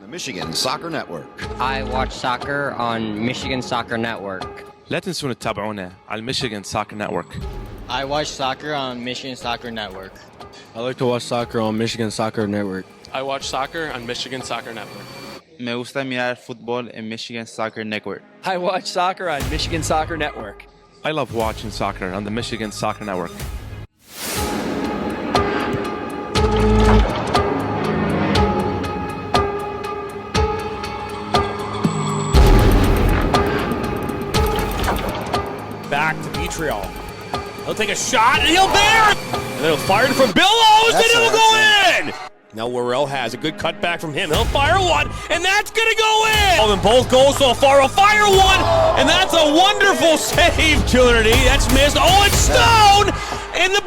The Michigan Soccer Network. I watch soccer on Michigan Soccer Network. لا تنسون تتابعونا على Michigan Soccer Network. I watch soccer on Michigan Soccer Network. I like to watch soccer on Michigan Soccer Network. I watch soccer on Michigan Soccer Network. Me gusta mirar fútbol en Michigan Soccer Network. I watch soccer on Michigan Soccer Network. I love watching soccer on the Michigan Soccer Network. Back to Montreal. He'll take a shot and he'll bear it. And then he'll fire it from Billows and it'll go in. Now Worrell has a good cutback from him. He'll fire one and that's going to go in. Oh, and both goals so far. He'll fire one and that's a wonderful save, Trinity. That's missed. Oh, it's Stone in the.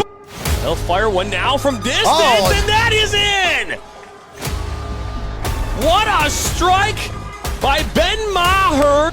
He'll fire one now from distance and that is in. What a strike by Ben Maher.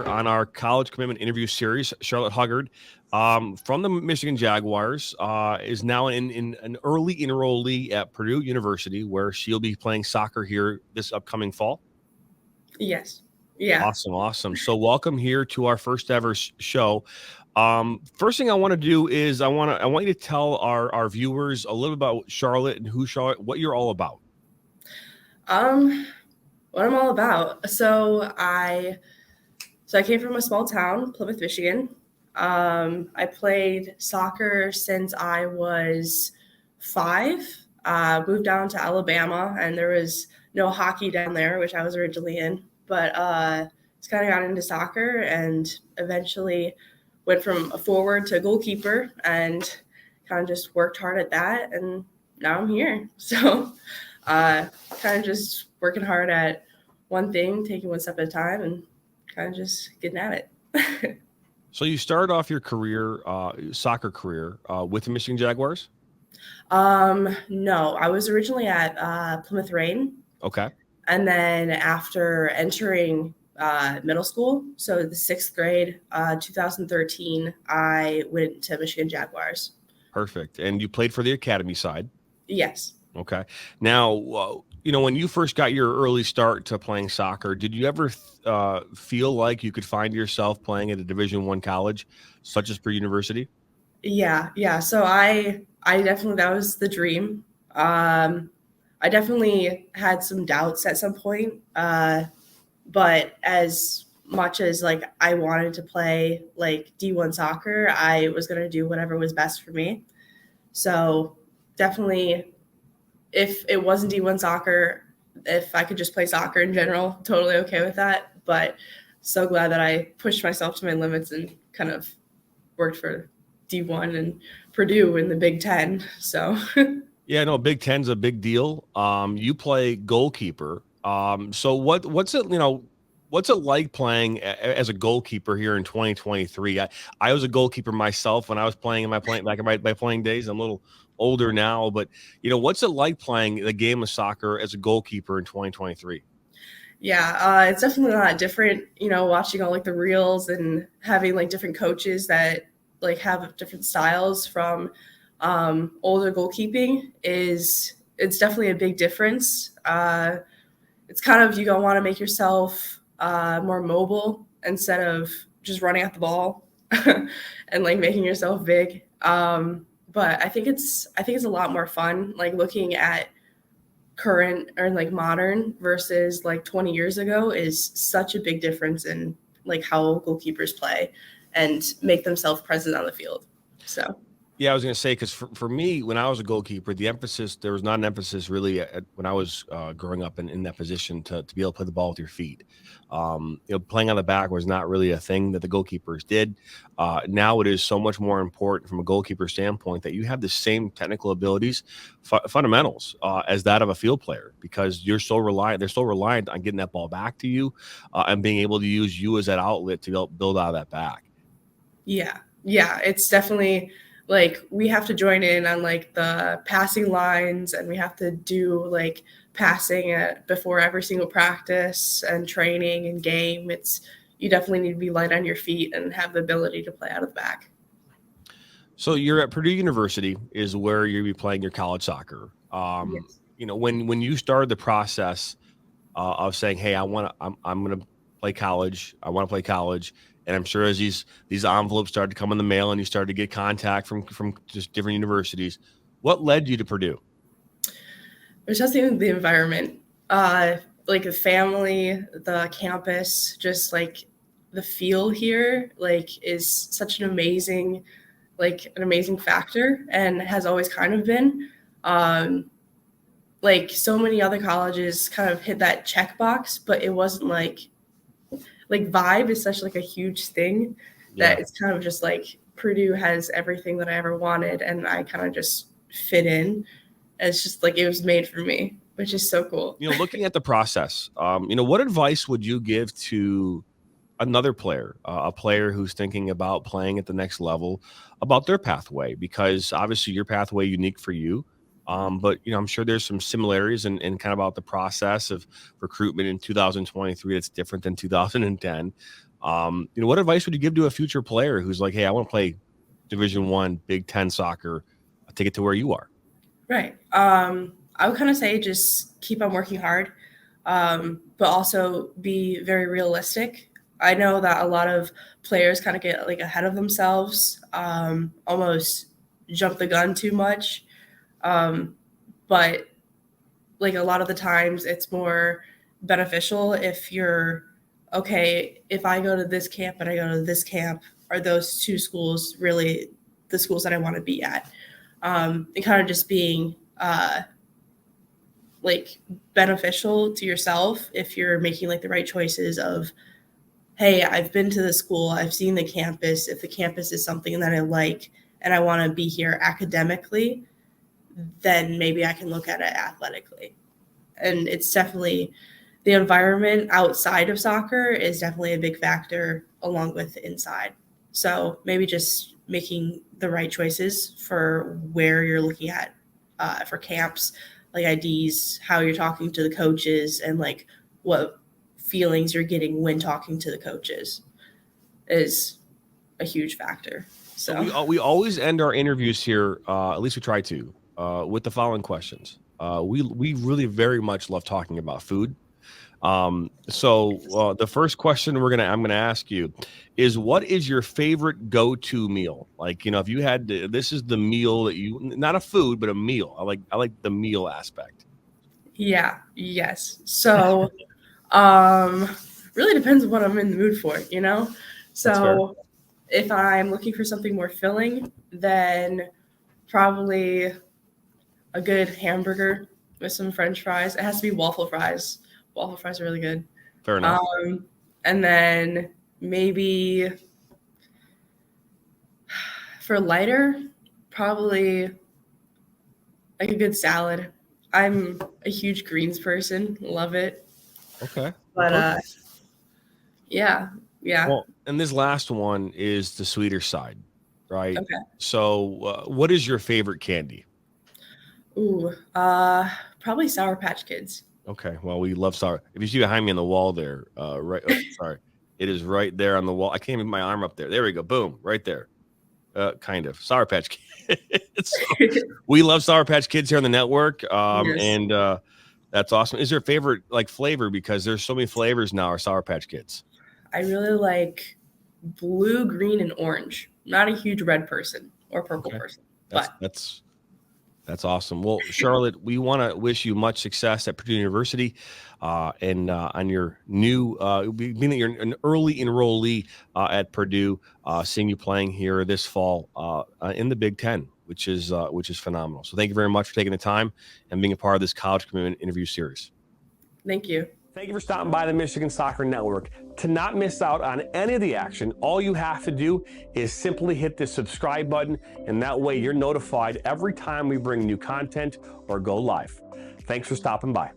On our college commitment interview series, Charlotte Huggard from the Michigan Jaguars is now in an early enrollee at Purdue University, where she'll be playing soccer here this upcoming fall. Yes. Yeah. Awesome. So welcome here to our first ever show. First thing I want to do is I want you to tell our viewers a little about Charlotte and who Charlotte, what you're all about. What I'm all about. So I came from a small town, Plymouth, Michigan. I played soccer since I was 5. Moved down to Alabama, and there was no hockey down there, which I was originally in. But just kind of got into soccer and eventually went from a forward to a goalkeeper and kind of just worked hard at that. And now I'm here. So kind of just working hard at one thing, taking one step at a time, and kind of just getting at it. So you started off your career, soccer career, with the Michigan Jaguars? No, I was originally at Plymouth Rain. Okay. And then after entering middle school, so the 6th grade, 2013, I went to Michigan Jaguars. Perfect. And you played for the academy side? Yes. Okay. Now, when you first got your early start to playing soccer, did you ever feel like you could find yourself playing at a Division I college, such as Purdue University? Yeah. So I definitely, that was the dream. I definitely had some doubts at some point, but as much as I wanted to play D1 soccer, I was going to do whatever was best for me. So definitely, if it wasn't D1 soccer, if I could just play soccer in general, totally okay with that. But so glad that I pushed myself to my limits and kind of worked for D1 and Purdue in the Big Ten. So yeah, no, Big Ten's a big deal. You play goalkeeper. So what's it like playing as a goalkeeper here in 2023? I was a goalkeeper myself when I was playing in my playing days. I'm a little older now, but what's it like playing the game of soccer as a goalkeeper in 2023? Yeah, it's definitely a lot different, watching all the reels and having different coaches that have different styles from older goalkeeping it's definitely a big difference. It's kind of, you don't want to make yourself more mobile instead of just running at the ball and making yourself big. But I think it's a lot more fun, looking at current or modern versus 20 years ago is such a big difference in how goalkeepers play and make themselves present on the field. So. Yeah, I was going to say, because for me, when I was a goalkeeper, there was not an emphasis really when I was growing up in that position to be able to play the ball with your feet. Playing on the back was not really a thing that the goalkeepers did. Now it is so much more important from a goalkeeper standpoint that you have the same technical abilities, fundamentals, as that of a field player, because they're so reliant on getting that ball back to you and being able to use you as that outlet to build out of that back. Yeah, it's definitely like we have to join in on like the passing lines, and we have to do like passing before every single practice and training and game. You definitely need to be light on your feet and have the ability to play out of the back. So you're at Purdue University is where you'll be playing your college soccer. Yes. You know, when you started the process of saying, hey, I'm going to play college. I want to play college. And I'm sure as these envelopes started to come in the mail and you started to get contact from just different universities, what led you to Purdue? It was just the environment, like the family, the campus, just like the feel here, like is such an amazing factor, and has always kind of been. Like so many other colleges kind of hit that checkbox, but it wasn't like vibe is such like a huge thing that it's kind of just like Purdue has everything that I ever wanted, and I kind of just fit in. It's just like it was made for me, which is so cool. You know, looking at the process, you know, what advice would you give to another player, a player who's thinking about playing at the next level, about their pathway? Because obviously your pathway unique for you. But, you know, I'm sure there's some similarities in kind of about the process of recruitment in 2023 that's different than 2010. You know, what advice would you give to a future player who's like, hey, I want to play Division I, Big Ten soccer, take it to where you are? Right. I would kind of say just keep on working hard, but also be very realistic. I know that a lot of players kind of get like ahead of themselves, almost jump the gun too much. But like a lot of the times it's more beneficial if you're okay, if I go to this camp and I go to this camp, are those two schools really the schools that I want to be at? And kind of just being like beneficial to yourself if you're making like the right choices of, hey, I've been to the school, I've seen the campus. If the campus is something that I like and I want to be here academically, then maybe I can look at it athletically. And it's definitely the environment outside of soccer is definitely a big factor along with inside. So maybe just making the right choices for where you're looking at for camps, like IDs, how you're talking to the coaches, and like what feelings you're getting when talking to the coaches is a huge factor. So we always end our interviews here, at least we try to, with the following questions. We really very much love talking about food. So the first question I'm gonna ask you is, what is your favorite go-to meal? Like, you know, if you had this is the meal that you, not a food, but a meal. I like the meal aspect. Yes. So really depends on what I'm in the mood for, you know? So if I'm looking for something more filling, then probably a good hamburger with some French fries. It has to be waffle fries. Waffle fries are really good. Fair enough. And then maybe for lighter, probably like a good salad. I'm a huge greens person. Love it. Okay. But yeah. Well, and this last one is the sweeter side, right? Okay. So what is your favorite candy? Ooh, probably Sour Patch Kids. Okay. Well, we love sour. If you see behind me on the wall there, right. Oh, sorry. It is right there on the wall. I can't even my arm up there. There we go. Boom. Right there. Kind of. Sour Patch Kids. We love Sour Patch Kids here on the network. Yes. And that's awesome. Is there a favorite like flavor? Because there's so many flavors now, are Sour Patch Kids. I really like blue, green, and orange. Not a huge red person or purple person. That's awesome. Well, Charlotte, we want to wish you much success at Purdue University and on your new, being that you're an early enrollee at Purdue, seeing you playing here this fall in the Big Ten, which is phenomenal. So thank you very much for taking the time and being a part of this college commitment interview series. Thank you. Thank you for stopping by the Michigan Soccer Network. To not miss out on any of the action, all you have to do is simply hit the subscribe button, and that way you're notified every time we bring new content or go live. Thanks for stopping by.